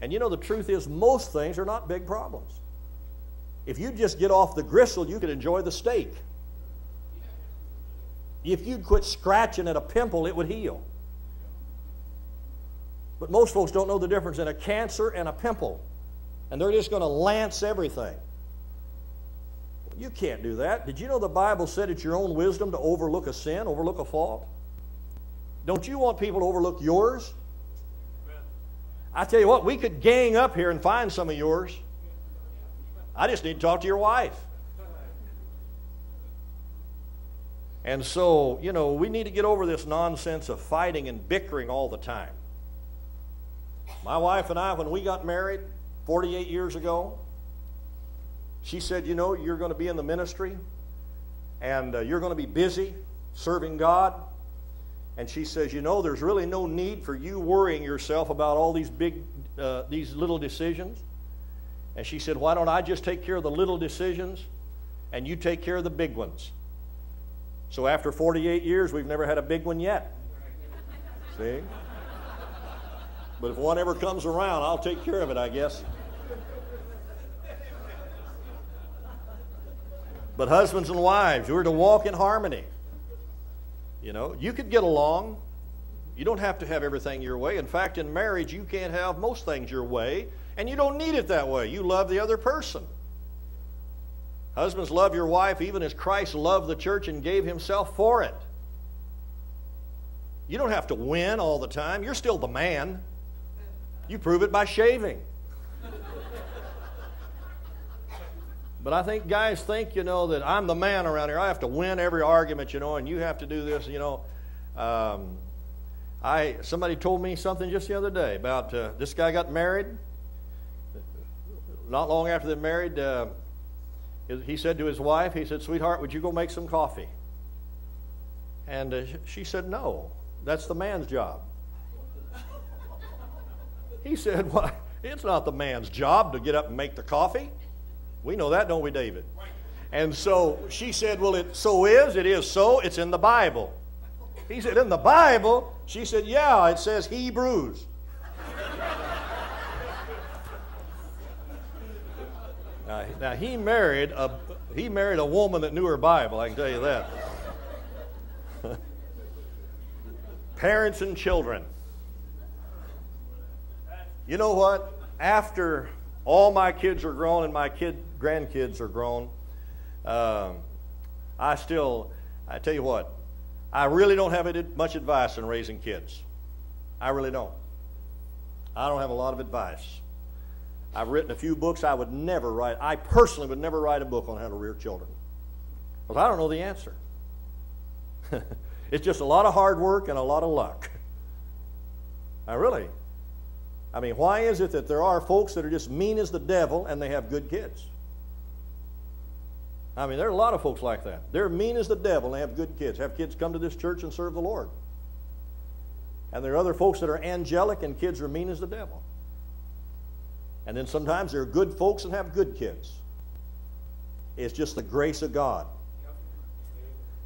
And you know, the truth is, most things are not big problems. If you just get off the gristle, you could enjoy the steak. If you'd quit scratching at a pimple, it would heal. But most folks don't know the difference in a cancer and a pimple. And they're just going to lance everything. You can't do that. Did you know the Bible said it's your own wisdom to overlook a sin, overlook a fault? Don't you want people to overlook yours? I tell you what, we could gang up here and find some of yours. I just need to talk to your wife. And so, you know, we need to get over this nonsense of fighting and bickering all the time. My wife and I, when we got married 48 years ago, she said, you know, you're going to be in the ministry and you're going to be busy serving God. And she says, you know, there's really no need for you worrying yourself about all these these little decisions. And she said, why don't I just take care of the little decisions and you take care of the big ones? So after 48 years, we've never had a big one yet. See? But if one ever comes around, I'll take care of it, I guess. But husbands and wives, we're to walk in harmony. You know, you could get along. You don't have to have everything your way. In fact, in marriage, you can't have most things your way, and you don't need it that way. You love the other person. Husbands, love your wife even as Christ loved the church and gave himself for it. You don't have to win all the time. You're still the man. You prove it by shaving. But I think guys think, you know, that I'm the man around here. I have to win every argument, you know, and you have to do this, you know. Somebody told me something just the other day about this guy got married. Not long after they married, he said to his wife, he said, sweetheart, would you go make some coffee? And she said, no, that's the man's job. He said, well, it's not the man's job to get up and make the coffee. We know that, don't we, David? And so she said, well, it is so, it's in the Bible. He said, in the Bible? She said, yeah, it says Hebrews. Now he married a woman that knew her Bible, I can tell you that. Parents and children. You know what? After all my kids are grown and my grandkids are grown, I tell you what, I really don't have much advice on raising kids. I really don't. I don't have a lot of advice. I've written a few books. I personally would never write a book on how to rear children, because I don't know the answer. It's just a lot of hard work and a lot of luck. I mean, why is it that there are folks that are just mean as the devil and they have good kids? I mean, there are a lot of folks like that. They're mean as the devil and they have good kids. Have kids come to this church and serve the Lord. And there are other folks that are angelic and kids are mean as the devil. And then sometimes there are good folks and have good kids. It's just the grace of God.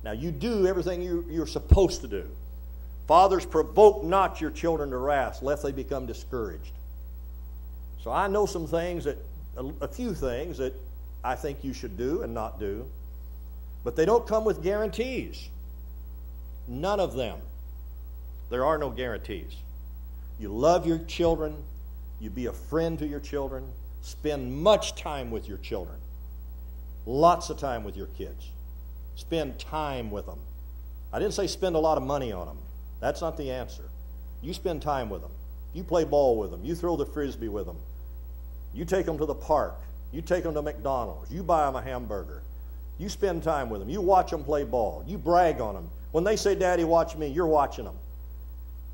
Now, you do everything you're supposed to do. Fathers, provoke not your children to wrath, lest they become discouraged. So I know some things a few things that I think you should do and not do. But they don't come with guarantees. None of them. There are no guarantees. You love your children. You be a friend to your children. Spend much time with your children. Lots of time with your kids. Spend time with them. I didn't say spend a lot of money on them. That's not the answer. You spend time with them. You play ball with them. You throw the frisbee with them. You take them to the park. You take them to McDonald's. You buy them a hamburger. You spend time with them. You watch them play ball. You brag on them. When they say, Daddy, watch me, you're watching them.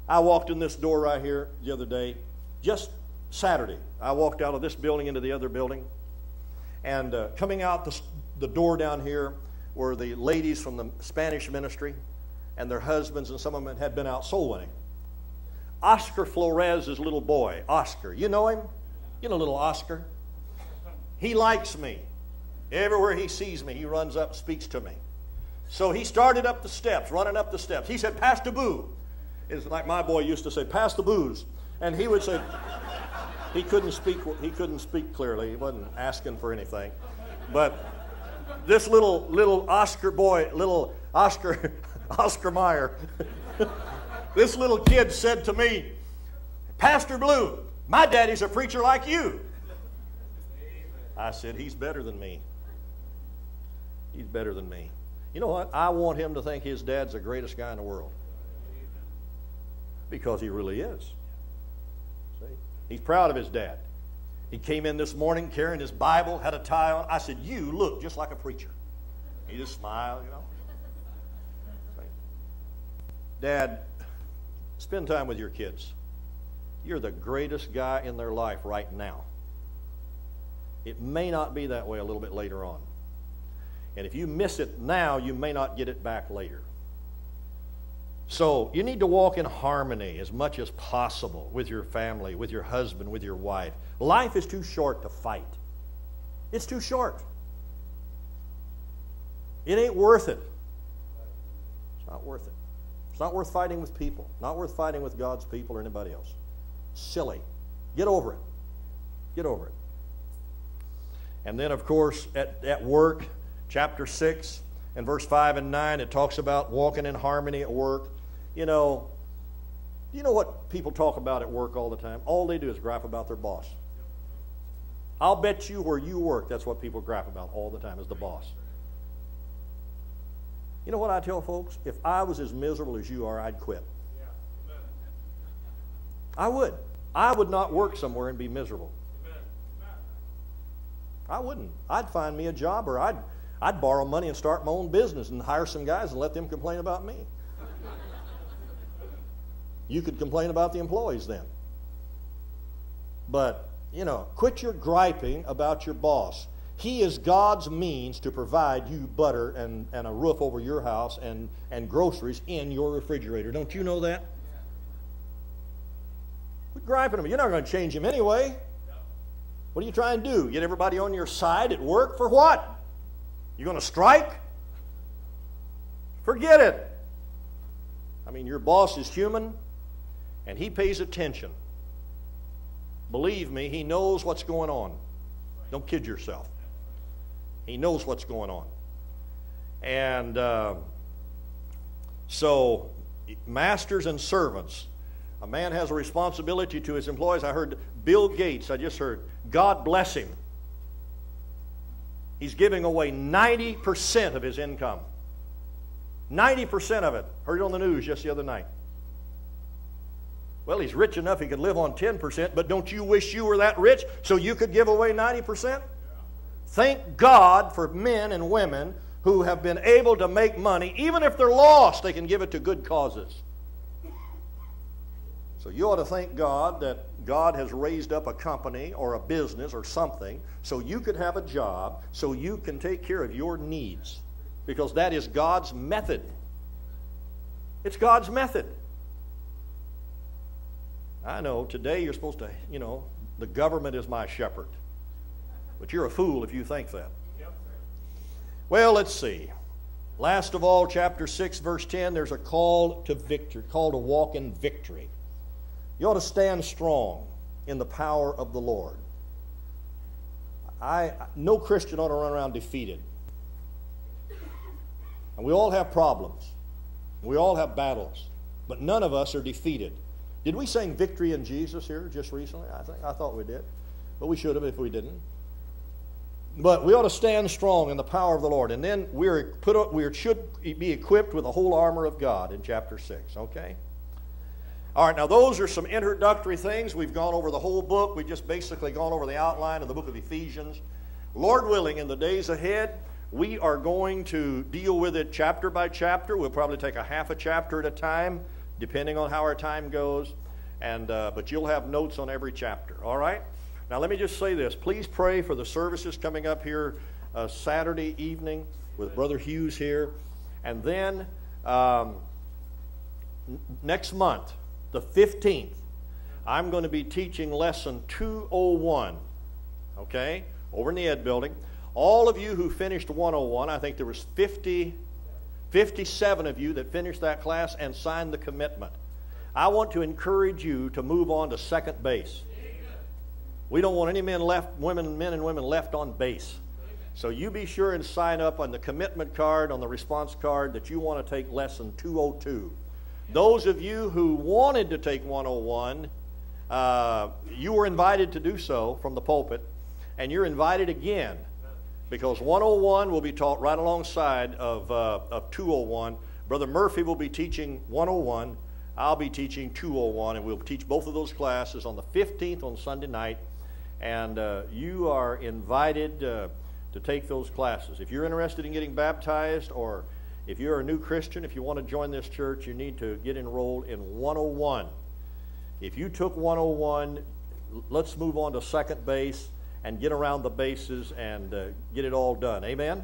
I walked in this door right here the other day, just Saturday. I walked out of this building into the other building. And coming out the door down here were the ladies from the Spanish ministry and their husbands, and some of them had been out soul winning. Oscar Flores' little boy, Oscar. You know him? You know little Oscar? He likes me. Everywhere he sees me, he runs up and speaks to me. So he started up the steps, running up the steps. He said, pass the boo. It's like my boy used to say, pass the booze. And he would say, He couldn't speak clearly. He wasn't asking for anything. But this little Oscar boy, little Oscar Meyer, this little kid said to me, Pastor Blue, my daddy's a preacher like you. I said, he's better than me. He's better than me. You know what? I want him to think his dad's the greatest guy in the world. Because he really is. See? He's proud of his dad. He came in this morning carrying his Bible, had a tie on. I said, you look just like a preacher. He just smiled, you know. See? Dad, spend time with your kids. You're the greatest guy in their life right now. It may not be that way a little bit later on. And if you miss it now, you may not get it back later. So you need to walk in harmony as much as possible with your family, with your husband, with your wife. Life is too short to fight. It's too short. It ain't worth it. It's not worth it. It's not worth fighting with people. Not worth fighting with God's people or anybody else. Silly. Get over it. Get over it. And then, of course, at work, chapter 6 and verse 5 and 9, it talks about walking in harmony at work. You know what people talk about at work all the time? All they do is gripe about their boss. I'll bet you where you work, that's what people gripe about all the time, is the boss. You know what I tell folks? If I was as miserable as you are, I'd quit. I would. I would not work somewhere and be miserable. I wouldn't. I'd find me a job, or I'd borrow money and start my own business and hire some guys and let them complain about me. You could complain about the employees then. But, quit your griping about your boss. He is God's means to provide you butter and a roof over your house and groceries in your refrigerator. Don't you know that? Quit griping him. You're not going to change him anyway. What are you trying to do? Get everybody on your side at work for what? You going to strike? Forget it. I mean, your boss is human, and he pays attention. Believe me, he knows what's going on. Don't kid yourself. He knows what's going on. And so, masters and servants, a man has a responsibility to his employees. I heard Bill Gates, God bless him. He's giving away 90% of his income. 90% of it. Heard it on the news just the other night. Well, he's rich enough he could live on 10%, but don't you wish you were that rich so you could give away 90%? Thank God for men and women who have been able to make money. Even if they're lost, they can give it to good causes. So you ought to thank God that God has raised up a company or a business or something so you could have a job, so you can take care of your needs. Because that is God's method. It's God's method. I know today you're supposed to, the government is my shepherd. But you're a fool if you think that. Well, let's see. Last of all, chapter 6, verse 10, there's a call to victory, call to walk in victory. You ought to stand strong in the power of the Lord. No Christian ought to run around defeated. And we all have problems. We all have battles. But none of us are defeated. Did we sing Victory in Jesus here just recently? I thought we did. But we should have if we didn't. But we ought to stand strong in the power of the Lord. And then we should be equipped with the whole armor of God in chapter 6. Okay? All right, now those are some introductory things. We've gone over the whole book. We've just basically gone over the outline of the book of Ephesians. Lord willing, in the days ahead, we are going to deal with it chapter by chapter. We'll probably take a half a chapter at a time, depending on how our time goes. But you'll have notes on every chapter, all right? Now let me just say this. Please pray for the services coming up here Saturday evening with Brother Hughes here. And then next month, the 15th, I'm going to be teaching lesson 201, okay, over in the Ed building. All of you who finished 101, I think there was 57 of you that finished that class and signed the commitment. I want to encourage you to move on to second base. We don't want any men and women left on base. So you be sure and sign up on the commitment card, on the response card, that you want to take lesson 202. Those of you who wanted to take 101, you were invited to do so from the pulpit, and you're invited again, because 101 will be taught right alongside of 201. Brother Murphy will be teaching 101. I'll be teaching 201, and we'll teach both of those classes on the 15th on Sunday night, and you are invited to take those classes. If you're interested in getting baptized, or if you're a new Christian, if you want to join this church, you need to get enrolled in 101. If you took 101, let's move on to second base and get around the bases and get it all done. Amen?